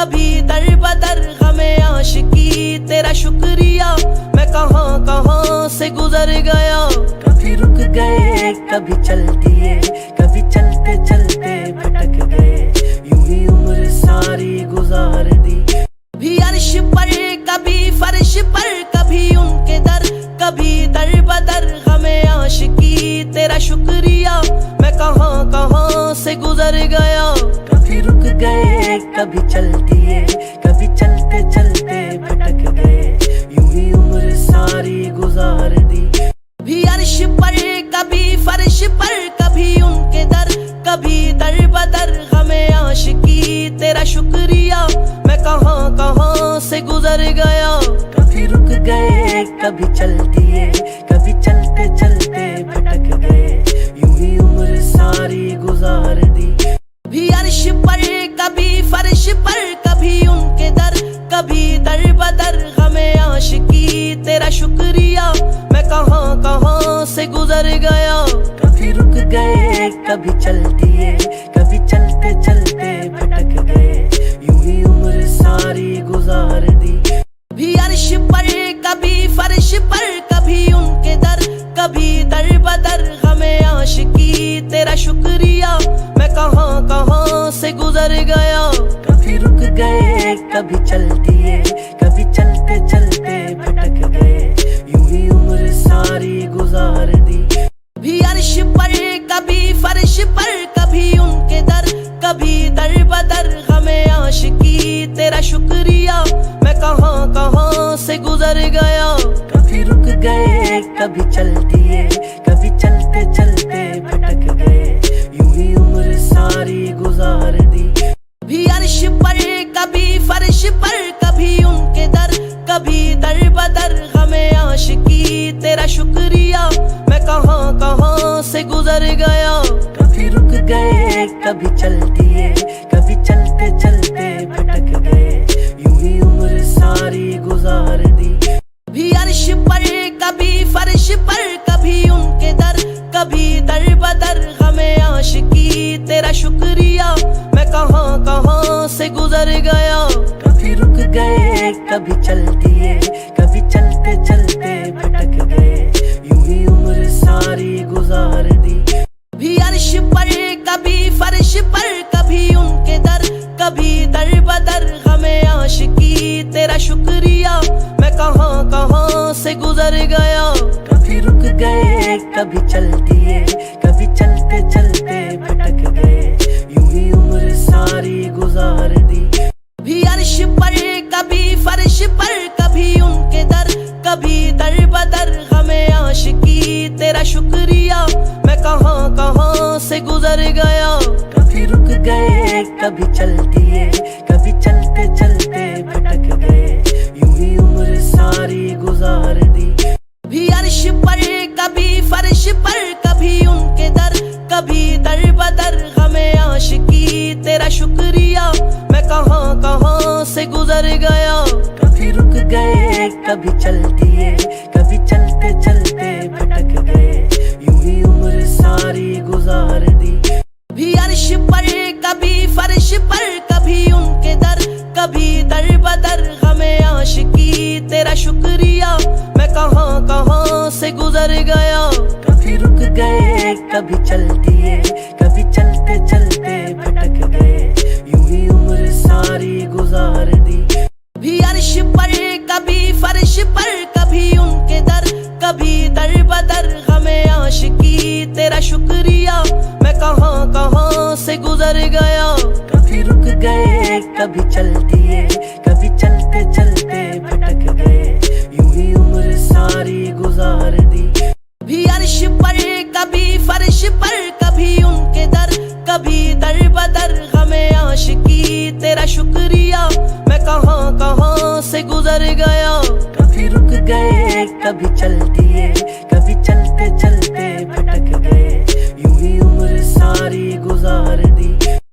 कभी दर बदर गमे आशिकी तेरा शुक्रिया, मैं कहाँ कहाँ से गुजर गया। कभी रुक गए कभी चल दिए, कभी चलते चलते भटक गए, यूं ही उम्र सारी गुजार दी। भी अर्श पर कभी फर्श पर, कभी उनके दर, कभी दर बदर गमे आशिकी तेरा शुक्रिया, मैं कहाँ कहाँ से गुजर गया। कभी रुक गए कभी चल दिए, कभी चलते चलते भटक गए, यूं ही उम्र सारी गुजार दी। भी अर्श पर कभी फर्श पर, कभी उनके दर, कभी दर बदर गमे आशिकी तेरा शुक्रिया, मैं कहाँ कहाँ से गुजर गया। कभी रुक गए कभी चल दिए, कभी चलते चलते भटक गए, यूं ही उम्र सारी गुजार दी। भी अर्श पर कभी फर्श पर, कभी उनके दर, कभी दर बदर गमे आशिकी तेरा शुक्रिया, मैं कहाँ कहाँ से गुजर गया। कभी रुक गए कभी चल दिए, कभी चलते चलते भटक गए, यूं ही उम्र सारी गुजार दी। भी अर्श पर कभी फर्श पर, कभी उनके दर, कभी दर बदर गमे आशिकी तेरा शुक्रिया, मैं कहाँ कहाँ से गुजर गया। कभी रुक गए कभी चल दिए, कभी चलते चलते भटक गए, यूं ही उम्र सारी गुजार दी। भी अर्श पर कभी फर्श पर, कभी उनके दर, कभी दर बदर गमे आशिकी तेरा शुक्रिया, मैं कहाँ कहाँ से गुजर गया। कभी रुक गए कभी चल दिए, कभी चलते चलते भटक गए, यूं ही उम्र सारी गुजार दी। भी अर्श पर कभी फर्श पर, कभी उनके दर, कभी दर बदर गमे आशिकी तेरा शुक्रिया, मैं कहाँ कहाँ से गुजर गया। कभी रुक गए कभी चल दिए, कभी चलते चलते भटक गए, यूं ही उम्र सारी गुजार दी। भी अर्श पर कभी फर्श पर, कभी उनके दर, कभी दर बदर गमे आशिकी तेरा शुक्रिया, मैं कहाँ कहाँ से गुजर गया। कभी रुक गए कभी चल दिए, कभी चलते चलते भटक गए, यूं ही उम्र सारी गुजार दी। भी अर्श पर कभी फर्श पर, कभी उनके दर, कभी दर बदर गमे आशिकी तेरा शुक्रिया, मैं कहाँ कहाँ से गुजर गया। कभी रुक गए कभी चल दिए, कभी चलते चलते भटक गए, यूं ही उम्र सारी गुजार दी। भी अर्श पर कभी फर्श पर, कभी उनके दर, कभी दर बदर गमे आशिकी तेरा शुक्रिया, मैं कहाँ कहाँ से गुजर गया। कभी रुक गए कभी चल दिए, कभी चलते चलते भटक गए, यूं ही उम्र सारी गुजार दी। भी अर्श पर कभी फर्श पर, कभी उनके दर, कभी दर बदर गमे आशिकी तेरा शुक्रिया, मैं कहाँ कहाँ से गुजर गया। कभी रुक गए कभी चल दिए, कभी चलते चलते भटक गए, यूं ही उम्र सारी गुजार दी। भी अर्श पर कभी फर्श पर, कभी उनके दर, कभी दर बदर गमे आशिकी तेरा शुक्रिया, मैं कहाँ कहाँ से गुजर गया। कभी रुक गए कभी चल दिए, कभी चलते चलते भटक गए, यूं ही उम्र सारी गुजार दी। भी अर्श पर कभी फर्श पर, कभी उनके दर, कभी दर बदर गमे आशिकी तेरा शुक्रिया, मैं कहाँ कहाँ से गुजर गया। कभी रुक गए कभी चल दिए, कभी चलते चलते भटक गए, यूं ही उम्र सारी गुजार दी। भी अर्श पर कभी फर्श पर, कभी उनके दर, कभी दर बदर गमे आशिकी तेरा शुक्रिया, मैं कहाँ कहाँ से गुजर गया। कभी रुक गए कभी चल